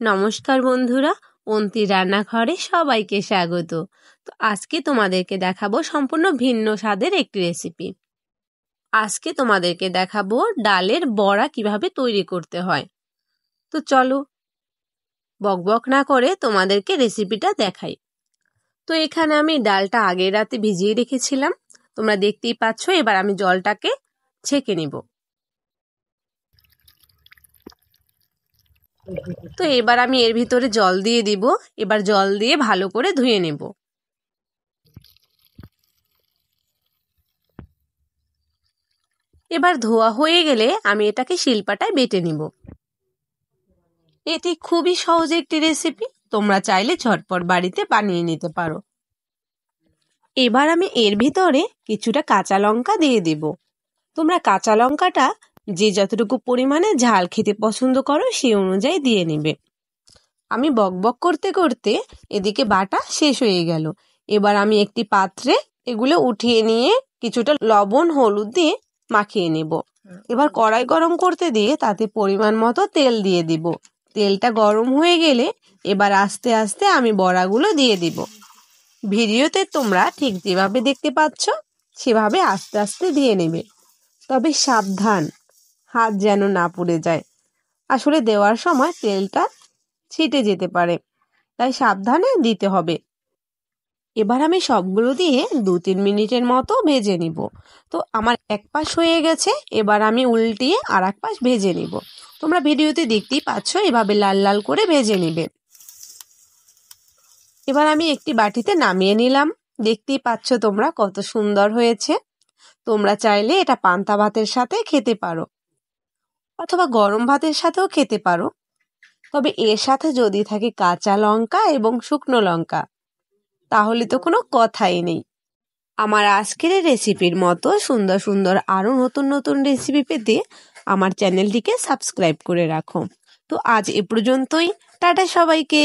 নমস্কার বন্ধুরা, অন্তি রান্নাঘরে সবাইকে স্বাগত। তো আজকে তোমাদেরকে দেখাবো সম্পূর্ণ ভিন্ন স্বাদের একটি রেসিপি। আজকে তোমাদেরকে দেখাবো ডালের বড়া কিভাবে তৈরি করতে হয়। তো চলো বকবক না করে তোমাদেরকে রেসিপিটা দেখাই। তো এখানে আমি ডালটা আগের রাতে ভিজিয়ে রেখেছিলাম, তোমরা দেখতেই পাচ্ছ। এবার আমি জলটাকে ছেঁকে নিব। তো এবার আমি এর ভিতরে জল দিয়ে দিব। এবার জল দিয়ে ভালো করে ধুয়ে নেব। এবার ধোয়া হয়ে গেলে আমি এটাকে শিলপাটায় বেটে নিব। এটি খুবই সহজ একটি রেসিপি, তোমরা চাইলে ঝটপট বাড়িতে বানিয়ে নিতে পারো। এবার আমি এর ভিতরে কিছুটা কাঁচা লঙ্কা দিয়ে দিব। তোমরা কাঁচা লঙ্কাটা যে যতটুকু পরিমাণে ঝাল খেতে পছন্দ করো সেই অনুযায়ী দিয়ে নেবে। আমি বকবক করতে করতে এদিকে বাটা শেষ হয়ে গেল। এবার আমি একটি পাত্রে এগুলো উঠিয়ে নিয়ে কিছুটা লবণ হলুদ দিয়ে মাখিয়ে নেব। এবার কড়াই গরম করতে দিয়ে তাতে পরিমাণ মতো তেল দিয়ে দিব। তেলটা গরম হয়ে গেলে এবার আস্তে আস্তে আমি বড়াগুলো দিয়ে দিব। ভিডিওতে তোমরা ঠিক যেভাবে দেখতে পাচ্ছ সেভাবে আস্তে আস্তে দিয়ে নেবে, তবে সাবধান হাত যেন না পুড়ে যায়। আসলে দেওয়ার সময় তেলটা ছিটে যেতে পারে, তাই সাবধানে দিতে হবে। এবার আমি সবগুলো দিয়ে 2-3 মিনিটের মতো ভেজে নিব। তো আমার এক পাশ হয়ে গেছে, এবার আমি উল্টিয়ে আর এক পাশ ভেজে নিব। তোমরা ভিডিওতে দেখতেই পাচ্ছ এভাবে লাল লাল করে ভেজে নিবে। এবার আমি একটি বাটিতে নামিয়ে নিলাম। দেখতেই পাচ্ছ তোমরা কত সুন্দর হয়েছে। তোমরা চাইলে এটা পান্তা ভাতের সাথে খেতে পারো অথবা গরম ভাতের সাথেও খেতে পারো, তবে এর সাথে যদি থাকে কাঁচা লঙ্কা এবং শুকনো লঙ্কা তাহলে তো কোনো কথাই নেই। আমার আজকের রেসিপির মতো সুন্দর সুন্দর আরও নতুন নতুন রেসিপি পেতে আমার চ্যানেলটিকে সাবস্ক্রাইব করে রাখো। তো আজ এ পর্যন্তই, টাটা সবাইকে।